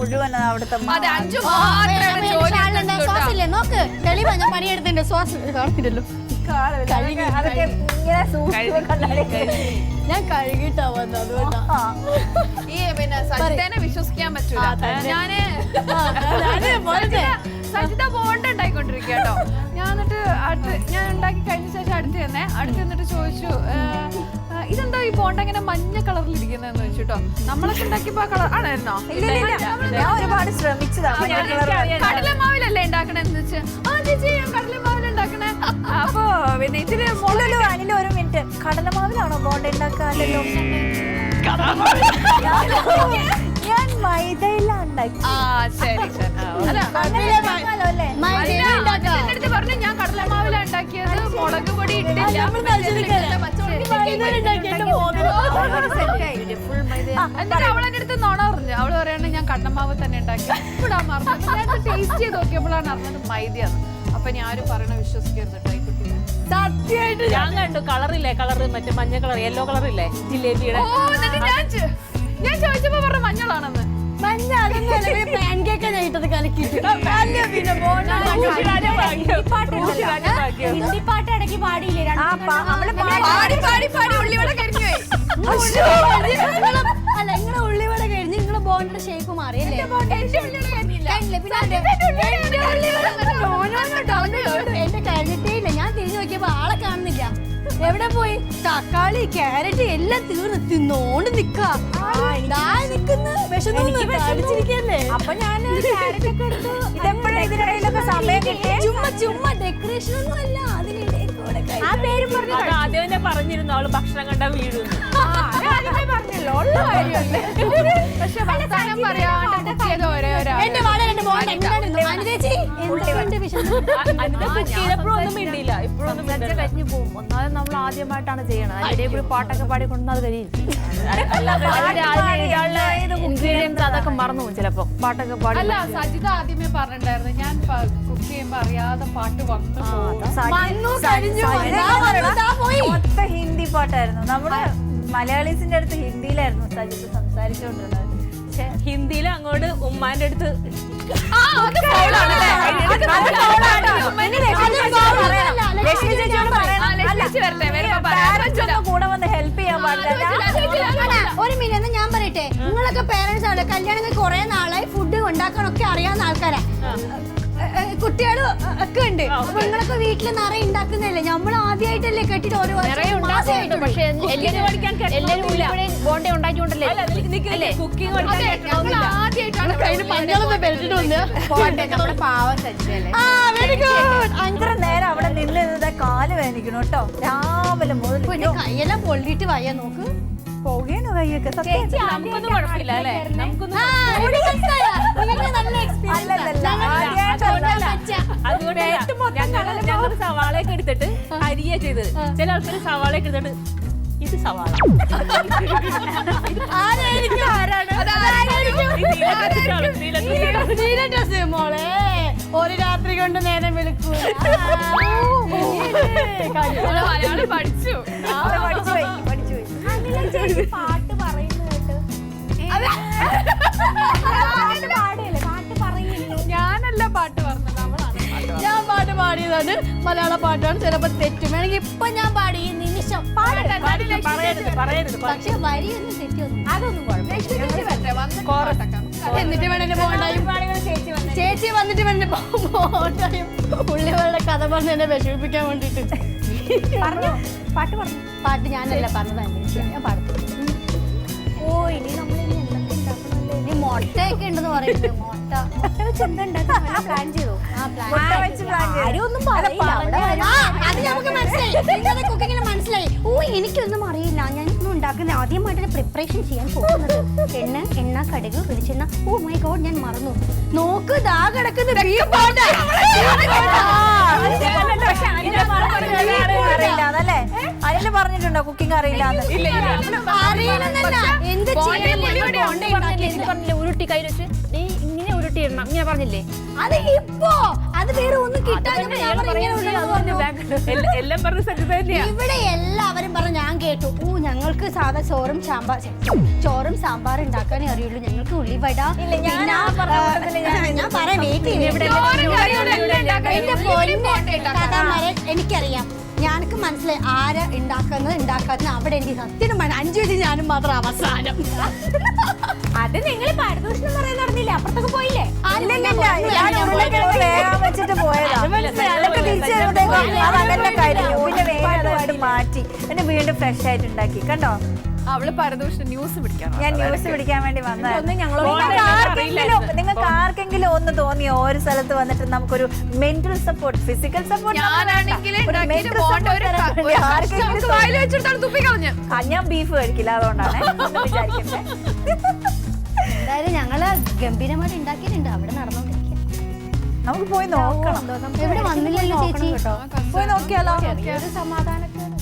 മുഴുവൻ അവിടുത്തെ ശ്വാസില്ലേ നോക്ക് തെളിവാ ഞാൻ പണിയെടുത്തിന്റെ ശ്വാസം കാണുന്നില്ലല്ലോ ഞാൻ കഴുകിട്ടാ വന്നത് അതുകൊണ്ടാ ഈ പിന്നെ സജിതേനെ വിശ്വസിക്കാൻ പറ്റൂല. സജിത ബോണ്ട ഉണ്ടായിക്കൊണ്ടിരിക്കുക കേട്ടോ. ഞാൻ എന്നിട്ട് ഞാൻ ഉണ്ടാക്കി കഴിഞ്ഞ ശേഷം അടുത്ത് എന്നിട്ട് ചോദിച്ചു ഇതെന്താ ഈ ബോണ്ട ഇങ്ങനെ മഞ്ഞ കളറിൽ ഇരിക്കുന്നതെന്ന് ചോദിച്ചു. നമ്മളൊക്കെ ഉണ്ടാക്കിയപ്പോ കളർ ആണായിരുന്നോ? ഒരുപാട് ശ്രമിച്ചതാണ്. കടലമാവിലല്ലേ ഉണ്ടാക്കണെന്ന് വെച്ച് ചേച്ചി ഞാൻ കടലമാവിൽ ഉണ്ടാക്കണേ. അപ്പൊ പിന്നെ ഇതില് അനിൽ ഒരു മിനിറ്റ്, കടലമാവിലാണോ ബോണ്ട ഉണ്ടാക്കാനല്ലോ? ഞാൻ മൈദയിലാണ് ഉണ്ടാക്കി. ശരി അടുത്ത് പറഞ്ഞു ഞാൻ കടലമാവില ഉണ്ടാക്കിയത്, മുളക് പൊടി ഇട്ടില്ല. എന്നിട്ട് അവളെന്റെ അടുത്ത് നുണ പറഞ്ഞു. അവള് പറയണ ഞാൻ കടലമാവ് തന്നെ ഉണ്ടാക്കി ഇടാൻ മറന്നു. ഞാൻ ടേസ്റ്റ് ചെയ്ത് നോക്കിയപ്പോഴാണ് അറിഞ്ഞത് മൈദയാണ്. അപ്പൊ ഞാനും പറയണ വിശ്വസിക്കരുത് കേട്ടോ ഈ കുട്ടിയെ. സത്യമായിട്ട് ഞാൻ കണ്ടു കളറില്ലേ, കളറ് മറ്റേ മഞ്ഞ കളർ യെല്ലോ കളറില്ലേ ജിലേബിയുടെ. ഞാൻ ചോദിച്ചപ്പോ പറഞ്ഞ മഞ്ഞളാണെന്ന്. ഹിന്ദിപ്പാട്ട് ഇടയ്ക്ക് പാടിയില്ലേ? അല്ല നിങ്ങളെ ഉള്ളിവട കഴിഞ്ഞ് നിങ്ങള് ബോണ്ടയുടെ ഷേപ്പ് മാറിയല്ലേ? എന്റെ കഴിഞ്ഞിട്ടേ ഇല്ല. ഞാൻ തിരിഞ്ഞു നോക്കിയപ്പോ ആളെ കാണുന്നില്ല. എവിടെ പോയി? തക്കാളി ക്യാരറ്റ് എല്ലാം തീർന്ന് തിന്നോണ്ട് നിക്കാ. അപ്പൊ ഞാൻ ചുമ്മാ ഡെക്കറേഷൻ ഒന്നും അല്ല. ആ പേരും പറഞ്ഞു ആദ്യം തന്നെ പറഞ്ഞിരുന്നു അവള് ഭക്ഷണം കണ്ടാ വീഴുന്നു. പറഞ്ഞല്ലോ ഉള്ള കാര്യമല്ലേ. പക്ഷെ വർത്താനം പറയാണ്ട് എന്റെ വാടക രണ്ട് ബോണ്ട ഇപ്പോഴൊന്നും മിണ്ടിയില്ല. ഇപ്പോഴൊന്നും കഴിഞ്ഞു പോകും. ഒന്നാമത് നമ്മൾ ആദ്യമായിട്ടാണ് ചെയ്യണത്. അതിന്റെ കൂടി പാട്ടൊക്കെ പാടിക്കൊണ്ടത് കഴിയും. ഇൻഗ്രീഡിയൻസ് അതൊക്കെ മറന്നു പോകും ചിലപ്പോ. പാട്ടൊക്കെ പാടി. അല്ല സജിത ആദ്യമേ പറഞ്ഞിട്ടുണ്ടായിരുന്നു ഞാൻ കുക്ക് ചെയ്യുമ്പോ അറിയാതെ പാട്ട് വന്നു. മൊത്ത ഹിന്ദി പാട്ടായിരുന്നു. നമ്മുടെ മലയാളീസിന്റെ അടുത്ത് ഹിന്ദിയിലായിരുന്നു സജിത്ത് സംസാരിച്ചുകൊണ്ടിരുന്നത്. പക്ഷെ ഹിന്ദിയിൽ അങ്ങോട്ട് ഉമ്മാന്റെ അടുത്ത് കൂടെ വന്ന് ഹെൽപ്പ് ചെയ്യാൻ പാടില്ല. ഒരു മിനിറ്റ് ഞാൻ പറയട്ടെ, നിങ്ങളൊക്കെ പേരൻസ് ആണ്, കല്യാണം കുറെ നാളായി ഫുഡ് ഉണ്ടാക്കാനൊക്കെ അറിയാവുന്ന ആൾക്കാരാ, കുട്ടികളും ഒക്കെ ഉണ്ട്. അപ്പൊ നിങ്ങളൊക്കെ വീട്ടിൽ നിറയെ ഉണ്ടാക്കുന്നതല്ലേ? നമ്മൾ ആദ്യമായിട്ടല്ലേ കെട്ടിട്ട് ഓരോ പക്ഷെ ബോണ്ട ഉണ്ടാക്കിക്കൊണ്ടല്ലേ കുക്കിംഗ് പാവം സജിതല്ലേ. അഞ്ചര നേരം അവിടെ നിന്നത് കാല് വേദനിക്കണം കേട്ടോ. രാവിലെ മുതൽ കൈയെല്ലാം പൊള്ളിട്ട് വയ്യ നോക്ക്. പോകേണോ കൈയൊക്കെ? നമുക്കൊന്നും കുഴപ്പമില്ല അല്ലേ? നമുക്കൊന്നും ഞങ്ങൾ സവാളയൊക്കെ എടുത്തിട്ട് അരിയ ചെയ്തത്. ചില ആൾക്കാർ സവാളയൊക്കെ എടുത്തിട്ട് ഇത് സവാള മോളെ ഒരു രാത്രി കൊണ്ട് നേരം വിളിക്കൂല. മലയാളം പഠിച്ചു. പാട്ട് പറയുന്നു കേട്ട് ഞാനല്ല പാട്ട് പറഞ്ഞത്, ഞാൻ പാട്ട് പാടിയതാണ്. മലയാള പാട്ടാണ്. ചിലപ്പോ തെറ്റും വേണമെങ്കിൽ ഇപ്പൊ ഞാൻ പാടി ഈ നിമിഷം പറയരുത്. പക്ഷെ വരിയൊന്നും തെറ്റൊന്നും അതൊന്നും എന്നിട്ട് വേണം ചേച്ചി വന്നിട്ട് വേണ്ട ബോണ്ടായും ഉള്ളിവരുടെ കഥ പറഞ്ഞ് എന്നെ വിഷമിപ്പിക്കാൻ വേണ്ടിട്ട് പാട്ട് ഞാനല്ല പറഞ്ഞതാണ്. ഞാൻ പാടും. ഓ ഇനി നമ്മൾ ഇനി മുട്ടയൊക്കെ ഉണ്ടെന്ന് പറയുന്നത്. മുട്ട വെച്ച് എന്താ പ്ലാൻ ചെയ്തോ? ആരും ഒന്നും പറയില്ല. അത് നമുക്ക് മനസ്സിലായി. കുക്കിങ്ങിന് മനസ്സിലായി. ഓ എനിക്കൊന്നും അറിയില്ല, ഞാനൊന്നും ഉണ്ടാക്കുന്ന ആദ്യമായിട്ട് പ്രിപ്പറേഷൻ ചെയ്യാൻ പോകുന്നത്. എണ്ണ കടുക് വെളിച്ചെണ്ണ. ഓ മൈ ഗോഡ് ഞാൻ മറന്നു. നോക്ക് ദാ കിടക്കുന്ന അതില് പറഞ്ഞിട്ടുണ്ടോ കുക്കിംഗ് അറിയില്ല? അറിയില്ലെന്നല്ല, എന്ത് ഉരുട്ടി കൈ വെച്ച് ഇങ്ങനെ ഉരുട്ടി എണ്ണം ഇങ്ങനെ പറഞ്ഞില്ലേ അത് ഇപ്പോ അത് വേറെ ഒന്നും കിട്ടാൻ എല്ലാം പറഞ്ഞ സത്യത തന്നെയാ. ഇവിടെ എല്ലാവരും പറഞ്ഞു, ഞാൻ കേട്ടു. ഞങ്ങൾക്ക് സാധാ ചോറും സാമ്പാർ ഉണ്ടാക്കാനേ അറിയുള്ളൂ, ഞങ്ങൾക്ക് ഉള്ളിവട. ഞാൻ പറയാം, വെയിറ്റ് എനിക്കറിയാം, ഞാനക്ക് മനസ്സിലായി ആരാ ഉണ്ടാക്കാത്തത്. അവിടെ എനിക്ക് സത്യം പറഞ്ഞു 5 വെച്ച് ഞാനും മാത്രം അവസാനം. അത് നിങ്ങൾ പരദൂഷണം പറയാൻ നടന്നില്ല, അപ്പുറത്തൊക്കെ പോയില്ലേ? വെച്ചിട്ട് പോയതാ. അതല്ല കഴിഞ്ഞു, പിന്നെ വേഗം മാറ്റി എന്നെ വീണ്ടും ഫ്രഷ് ആയിട്ട് ഉണ്ടാക്കി. കണ്ടോ, അവള് പരദൂഷണം ന്യൂസ് പിടിക്കണം. ഞാൻ ന്യൂസ് പിടിക്കാൻ വേണ്ടി വന്നതാണ്. നിങ്ങൾക്ക് ആർക്കെങ്കിലും ഒന്ന് തോന്നിയോ ഒരു സ്ഥലത്ത് വന്നിട്ട് നമുക്കൊരു മെന്റൽ സപ്പോർട്ട്, ഫിസിക്കൽ സപ്പോർട്ട്? ഞാൻ ബീഫ് കഴിക്കില്ല, അതുകൊണ്ടാണ് വിചാരിക്കുന്നത്. എന്തായാലും ഞങ്ങള് ഗംഭീരമായിട്ട് ഉണ്ടാക്കിയിട്ടുണ്ട്. അവിടെ നടന്നോണ്ടിരിക്കുക, നമുക്ക് പോയി നോക്കണം. ഇവിടെ വന്നില്ലല്ലോ ചേച്ചി, പോയി നോക്കിയാലോ? ഒരു സമാധാനത്തോടെ